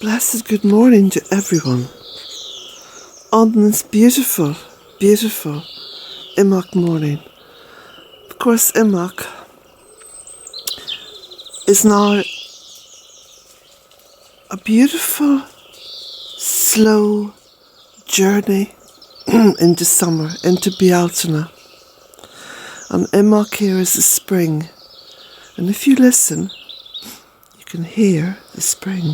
Blessed good morning to everyone on this beautiful, beautiful Imbolc morning. Of course, Imbolc is now a beautiful, slow journey into summer, into Bealtaine. And Imbolc here is the spring. And if you listen, you can hear the spring.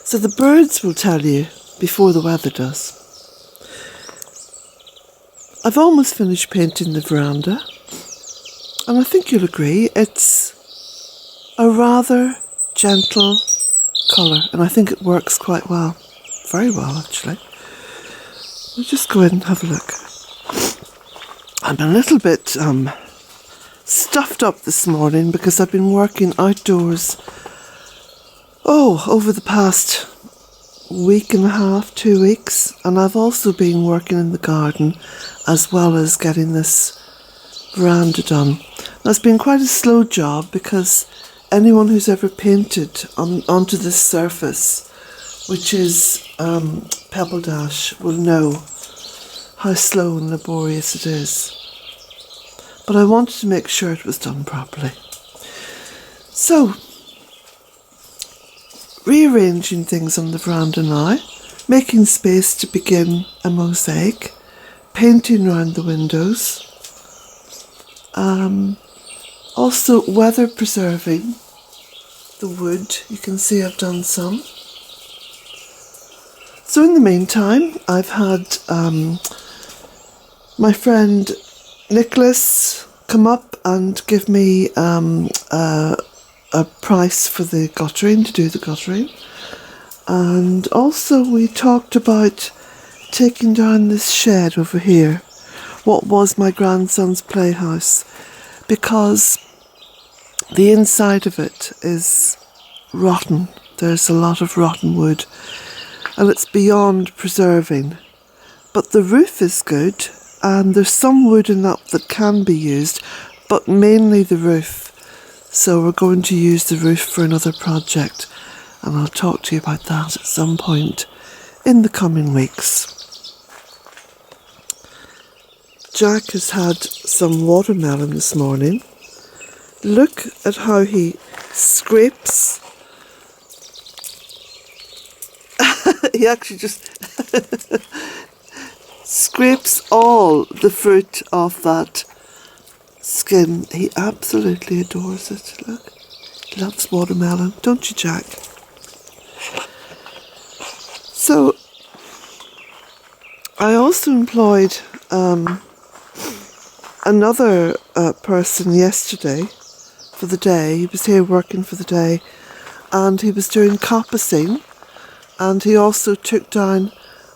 So the birds will tell you before the weather does. I've almost finished painting the veranda, and I think you'll agree it's a rather gentle colour, and I think it works quite well. Very well, actually. We'll just go in and have a look. I'm a little bit stuffed up this morning because I've been working outdoors over the past week and a half, 2 weeks, and I've also been working in the garden as well as getting this veranda done. Now, it's been quite a slow job because anyone who's ever painted onto this surface, which is pebble dash, will know how slow and laborious it is. But I wanted to make sure it was done properly. So, rearranging things on the veranda now, making space to begin a mosaic, painting around the windows, also weather preserving the wood. You can see I've done some. So in the meantime, I've had my friend Nicholas come up and give me a price for the guttering, to do the guttering. And also we talked about taking down this shed over here, what was my grandson's playhouse, because the inside of it is rotten. There's a lot of rotten wood and it's beyond preserving. But the roof is good and there's some wood in that can be used, but mainly the roof. So we're going to use the roof for another project, and I'll talk to you about that at some point in the coming weeks. Jack has had some watermelon this morning. Look at how he scrapes. He actually just scrapes all the fruit off that skin. He absolutely adores it. Look, he loves watermelon, don't you, Jack? So I also employed another person yesterday for the day. He was here working for the day and he was doing coppicing, and he also took down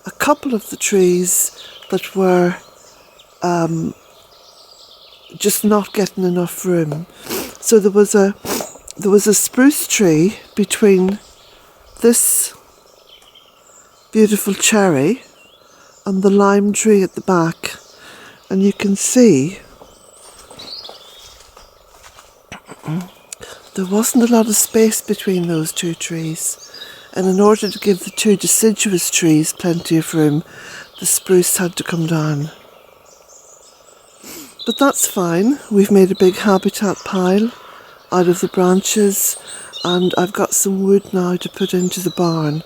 a couple of the trees that were just not getting enough room. So there was a spruce tree between this beautiful cherry and the lime tree at the back, and you can see there wasn't a lot of space between those two trees, and in order to give the two deciduous trees plenty of room, the spruce had to come down. But that's fine. We've made a big habitat pile out of the branches, and I've got some wood now to put into the barn.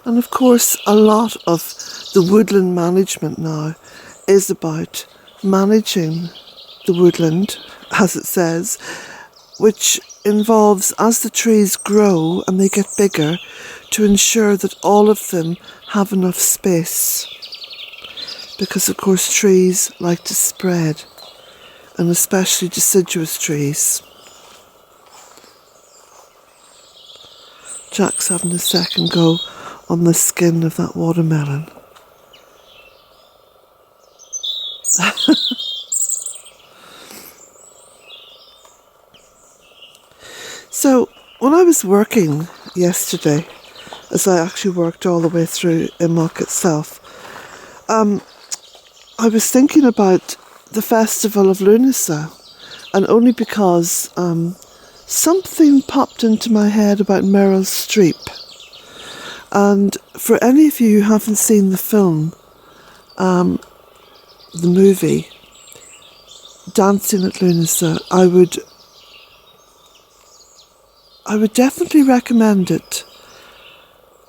And of course, a lot of the woodland management now is about managing the woodland, as it says, which involves, as the trees grow and they get bigger, to ensure that all of them have enough space. Because of course trees like to spread, and especially deciduous trees. Jack's having a second go on the skin of that watermelon. So when I was working yesterday, as I actually worked all the way through Imbolc itself, I was thinking about the festival of Lunasa, and only because something popped into my head about Meryl Streep. And for any of you who haven't seen the film, the movie, Dancing at Lunasa, I would definitely recommend it.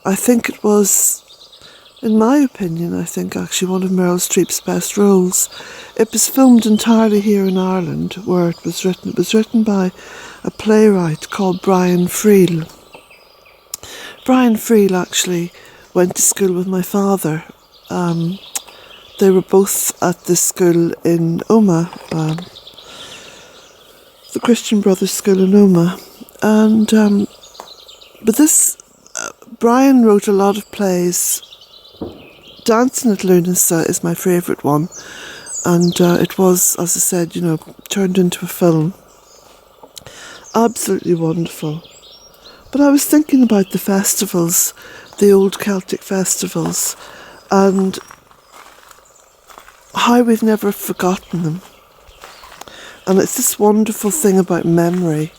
I think it was, in my opinion, I think actually one of Meryl Streep's best roles. It was filmed entirely here in Ireland, where it was written. It was written by a playwright called Brian Friel. Brian Friel actually went to school with my father. They were both at the school in Omagh, the Christian Brothers School in Omagh. And but this Brian wrote a lot of plays. Dancing at Lunasa is my favourite one, and it was, as I said, turned into a film. Absolutely wonderful. But I was thinking about the festivals, the old Celtic festivals, and how we've never forgotten them. And it's this wonderful thing about memory,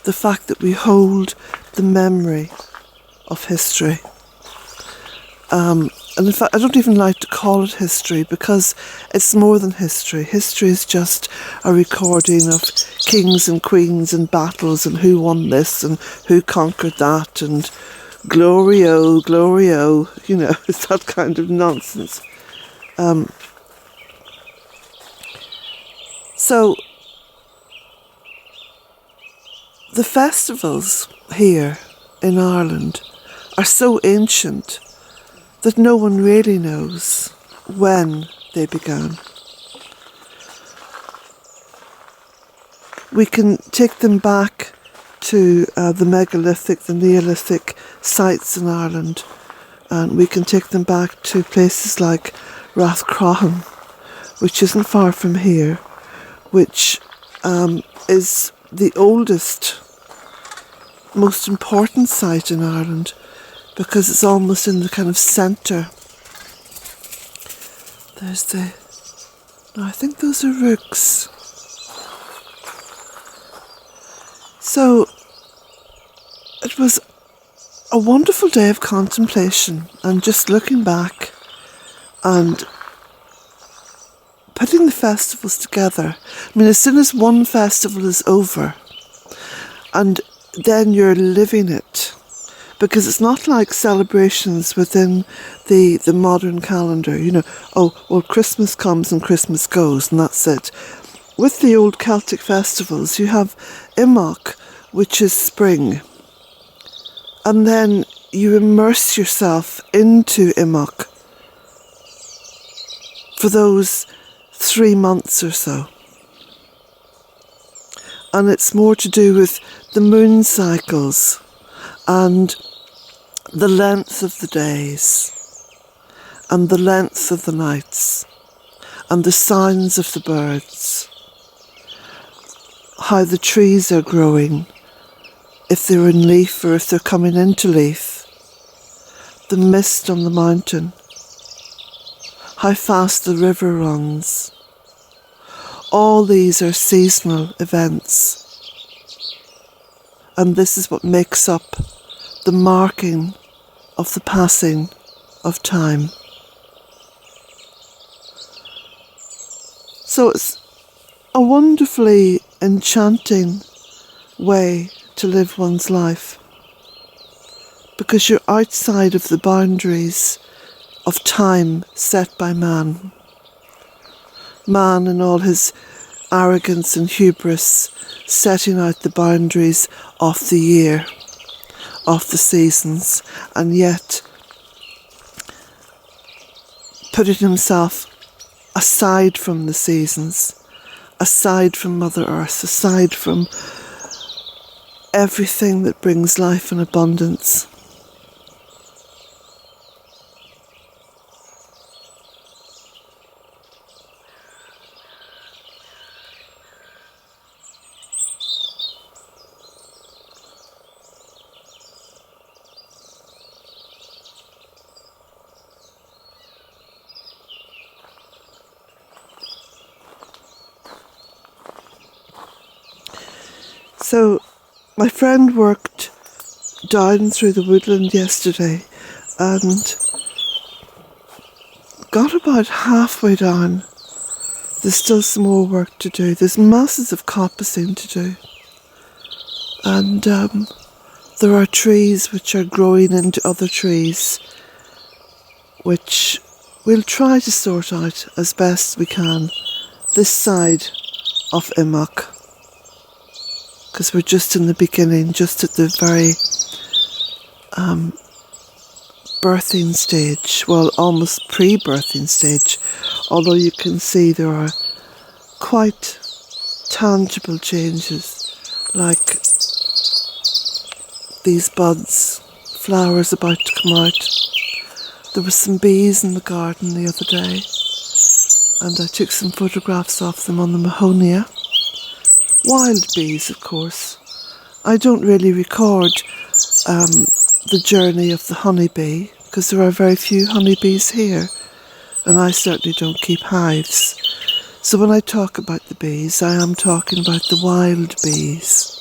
the fact that we hold the memory of history. And in fact, I don't even like to call it history, because it's more than history. History is just a recording of kings and queens and battles and who won this and who conquered that and glory-o, glory-o, it's that kind of nonsense. So the festivals here in Ireland are so ancient that no one really knows when they began. We can take them back to the megalithic, the Neolithic sites in Ireland, and we can take them back to places like Rathcroghan, which isn't far from here, which is the oldest, most important site in Ireland, because it's almost in the kind of centre. I think those are rooks. So it was a wonderful day of contemplation and just looking back and putting the festivals together. I mean, as soon as one festival is over, and then you're living it, because it's not like celebrations within the modern calendar, Christmas comes and Christmas goes and that's it. With the old Celtic festivals, you have Imbolc, which is spring, and then you immerse yourself into Imbolc for those 3 months or so. And it's more to do with the moon cycles and the length of the days and the length of the nights and the sounds of the birds, how the trees are growing, if they're in leaf or if they're coming into leaf, the mist on the mountain, how fast the river runs. All these are seasonal events, and this is what makes up the marking of the passing of time. So it's a wonderfully enchanting way to live one's life, because you're outside of the boundaries of time set by man. Man in all his arrogance and hubris, setting out the boundaries of the year, of the seasons, and yet putting himself aside from the seasons, aside from Mother Earth, aside from everything that brings life and abundance. So my friend worked down through the woodland yesterday and got about halfway down. There's still some more work to do. There's masses of coppicing to do. And there are trees which are growing into other trees, which we'll try to sort out as best we can this side of Imbolc. Because we're just in the beginning, just at the very birthing stage, well, almost pre-birthing stage, although you can see there are quite tangible changes, like these buds, flowers about to come out. There were some bees in the garden the other day, and I took some photographs of them on the Mahonia. Wild bees, of course. I don't really record the journey of the honeybee because there are very few honeybees here, and I certainly don't keep hives. So when I talk about the bees, I am talking about the wild bees.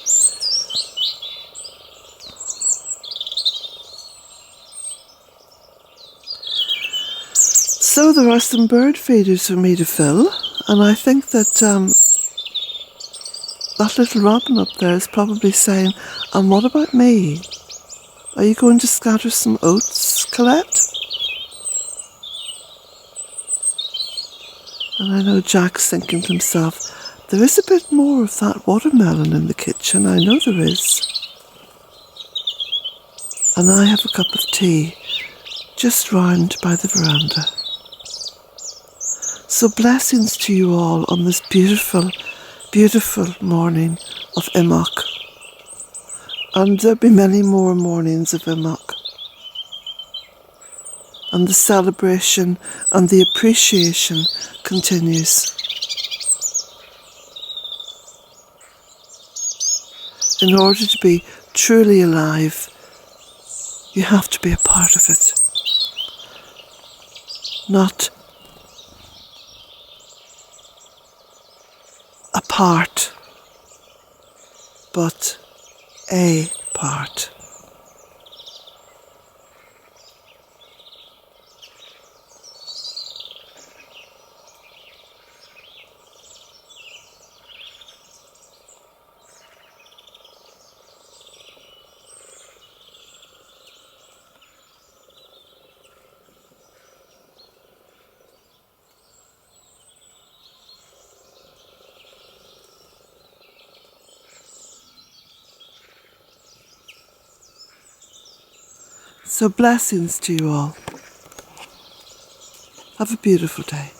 So there are some bird feeders for me to fill, and I think that that little robin up there is probably saying, and what about me? Are you going to scatter some oats, Colette? And I know Jack's thinking to himself, there is a bit more of that watermelon in the kitchen, I know there is. And I have a cup of tea just round by the veranda. So blessings to you all on this beautiful, beautiful morning of Imbolc. And there'll be many more mornings of Imbolc. And the celebration and the appreciation continues. In order to be truly alive, you have to be a part of it. Not a part, but a part. So blessings to you all. Have a beautiful day.